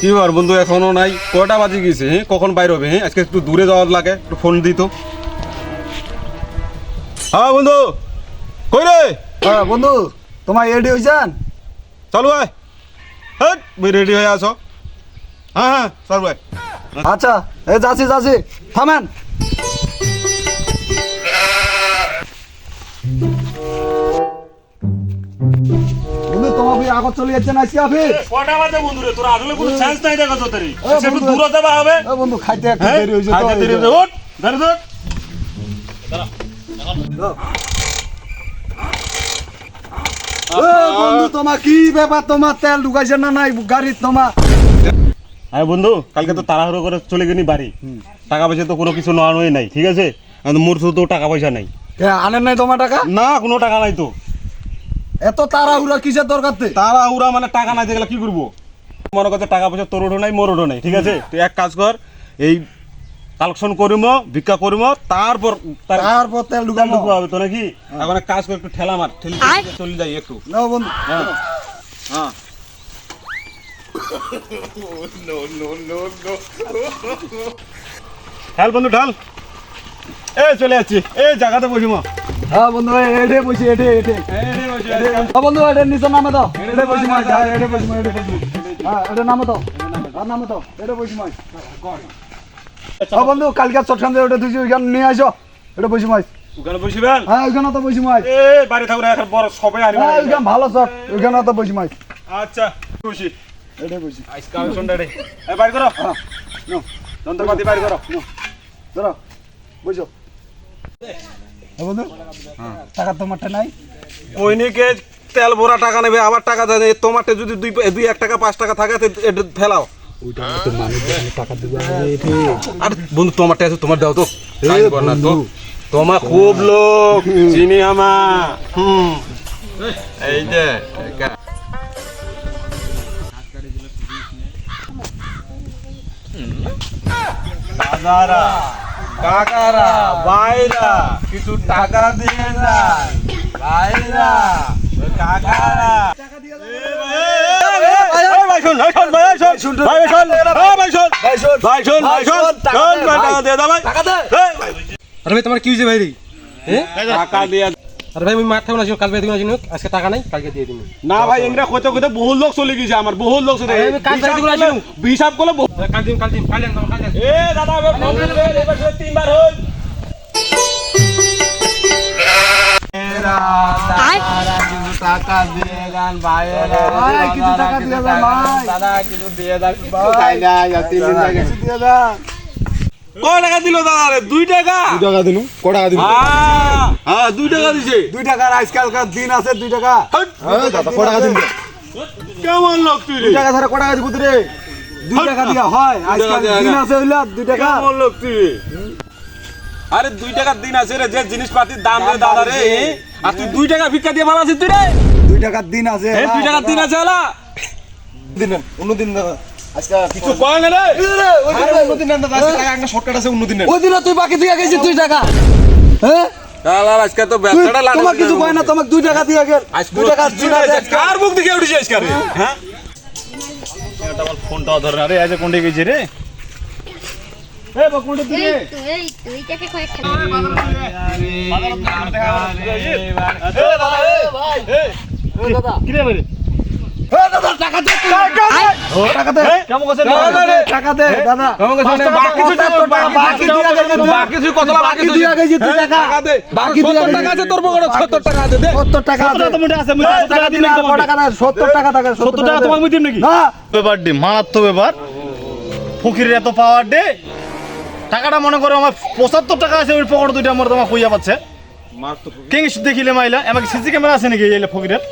কি আর বন্ধু এখনো নাই, কয়টা বাজে গেছে? হ্যাঁ কখন বাইর হবে? হ্যাঁ আজকে একটু দূরে যাওয়ার লাগে, একটু ফোন দিত। হ্যাঁ বন্ধু কই রে? হ্যাঁ বন্ধু, তোমার রেডি হয়েছেন? চলো ভাই, হ্যাঁ রেডি হয়ে আছো? হ্যাঁ হ্যাঁ চল ভাই। আচ্ছা এই যাচ্ছি যাচ্ছি, থামেন। বন্ধু তোমার ফির আগত চলে যাচ্ছে না ফির? কটা বাজে বন্ধু রে, তোর আসলে কোনো চান্স নাই দেখো তো তোরই। এ একটু বন্ধু, দূরে যাবা হবে। বন্ধু খাইতে একটু হ্যাঁ দেরি হয়েছে তো, খাইতে এই দেরি যে। হচ্ছে। ওঠ ধরে ধর। এ বন্ধু তোমার কি ব্যাপার, তোমার তেল ঢুকাইছে না নাই গাড়ির তোমার? আরে বন্ধু কালকে তো তাড়াহুড়ো করে চলে গেলি বাড়ি, টাকা পয়সা তো কোনো কিছু নেওয়ানোই নাই, ঠিক আছে? মোর শুধু টাকা পয়সা নাই। আনেন নাই তোমার টাকা? না কোনো টাকা নাই তো। এত তাড়াহুড়া কিসের দরকার? তাড়াহুড়া মানে টাকা নাই দেখলে কি করবো? মনে করছে টাকা পয়সা তোর ওঠো নাই মোর ওঠো নাই, ঠিক আছে? তুই এক কাজ কর, এই কালেকশন করিম, ভিক্ষা করিম, তারপর তারপর তেল ঢুকাবো ঢুকবো হবে তো নাকি? এখন এক কাজ কর, একটু ঠেলা মার, ঠেলে চলে যাই একটু। না বন্ধু। হ্যাঁ হ্যাঁ ঢাল বন্ধু ঢাল। এই চলে যাচ্ছি, এই জায়গাতে বসি মা। হ্যাঁ বন্ধু এটে বসি, এটে এটে। হ্যাঁ বন্ধু এটে নিচে নামে দাও, এটে বসি মাছ, এটে বসি মাছ, এটে বসি। হ্যাঁ এটে নামে দাও, আর নামে দাও, এটে বসি মাছ। হ্যাঁ বন্ধু কালকে চটখান দিয়ে ওটা তুই ওইখানে নিয়ে আসো, এটা বসি মাছ। ওখানে বসিবেন? হ্যাঁ ওইখানে তো বসি মাছ। এই বাড়ি থাকুন এখন বড় সবাই আনি। হ্যাঁ ওইখানে ভালো চট, ওইখানে তো বসি মাছ। আচ্ছা বসি, এটে বসি। আজকে আমি শুনতে রে। এই বাড়ি করো, হ্যাঁ নো যন্ত্রপাতি বাড়ি করো। ধরো বসো। হ্যাঁ বন্ধু টাকা তোমারটা নাই? কইনিকে তেল ভরা টাকা নেবে, আবার টাকা দেয় তোমারটা যদি দুই 1 টাকা 5 টাকা থাকে এটা ফেলাও। আর বন্ধু তোমারটা আছে, তোমার দাও তো। না তো তোমার খুব লোক চিনি আমা। এই যে দাদারা কাকারা বাইরা কিছু টাকা দিয়ে যায়, বাইরা কাকারা আরে ভাই তোমার কি হয়েছে ভাই রে? টাকা দিয়ে। আরে ভাই আমি মাঠ থাকবো না, কাল বের দিন আজকে টাকা নাই, কালকে দিয়ে দিন। না ভাই এমরা কইতে কইতে বহু লোক চলে গেছে, আমার বহু লোক চলে আমি কাল বের দিন আসিনি। হিসাব করলে কাল দিন কাল আনতাম কাল। এ দাদা এবার 3বার হল। টাকা দিয়ে গান ভাইয়েরা, ভাই কিছু টাকা দিয়ে দাও ভাই। দাদা কিছু দিয়ে দাও। ভাই কিছু দিয়ে দাও। কয় টাকা দিল দাদা রে? 2 টাকা। 2 টাকা দিনু, কত টাকা দিনু? হ্যাঁ 2 টাকা দিছে। 2 টাকার আজকালকার দিন আছে 2 টাকা। হ্যাঁ দাদা কত টাকা দিন? কেমন লোক তুই রে? 2 টাকা ছাড়া কত টাকা দিব রে? 2 টাকা দিয়া হয়, আজকাল দিন আছে হইলা 2 টাকা। কেমন লোক তুই? আরে 2 টাকার দিন আছে রে, যে জিনিসপাতির দাম রে দাদা রে। আর তুই 2 টাকা ভিক্ষা দিয়ে ভালো আছিস তুই রে? 2 টাকার দিন আছে। 2 টাকার দিন আছে হলা দিন অন্যদিন দাদা আজকে কিছু কয় না রে। আরে অন্যদিন না দাদা, আজকে টাকা একটা শর্টকাট আছে অন্যদিন। ওই দিন তুই বাকি দিয়ে গেছিস 2 টাকা। হ্যাঁ কালার আজকে তো ব্যবসাটা লাগে। তোমার কিছু কয় না, তোমাকে 2 টাকা দিয়ে গেল। 2 টাকা দিন আছে। কার মুখ দিকে উঠেছিস আজকে রে? হ্যাঁ এটা আমার ফোনটা ধরে। আরে আজ কোনটা গেছে রে? এ বকুন্ডে দিরে। তুই টাকা কয়েকটা কি রে ভাই? দাদা টাকা দে, টাকা দে। কেমন আছে? টাকা দে দাদা। বাকি তুই কত বাকি দিয়ে গেছিস 2 টাকা। বাকি দিয়ে 70 টাকা আছে তোর পকেটে, 70 টাকা আছে দে। 70 টাকা আছে। তো মোটা আছে, আমি টাকা দিলে আর কত টাকা দেয়? 70 টাকা থাকে। 70 টাকা তোমাকে আমি দিম নাকি? না ব্যাপার ডে মারাত্মক ব্যাপার। ফকিরের এত পাওয়ার ডে। টাকাটা মনে করো আমার 75 টাকা আছে, ওই পকেট দুইটা আমার তোমার কইয়া পাচ্ছে। মার তো কিং দেখিলে মাইলা আমাকে সিসি ক্যামেরা আছে নাকি এই ফকিরের?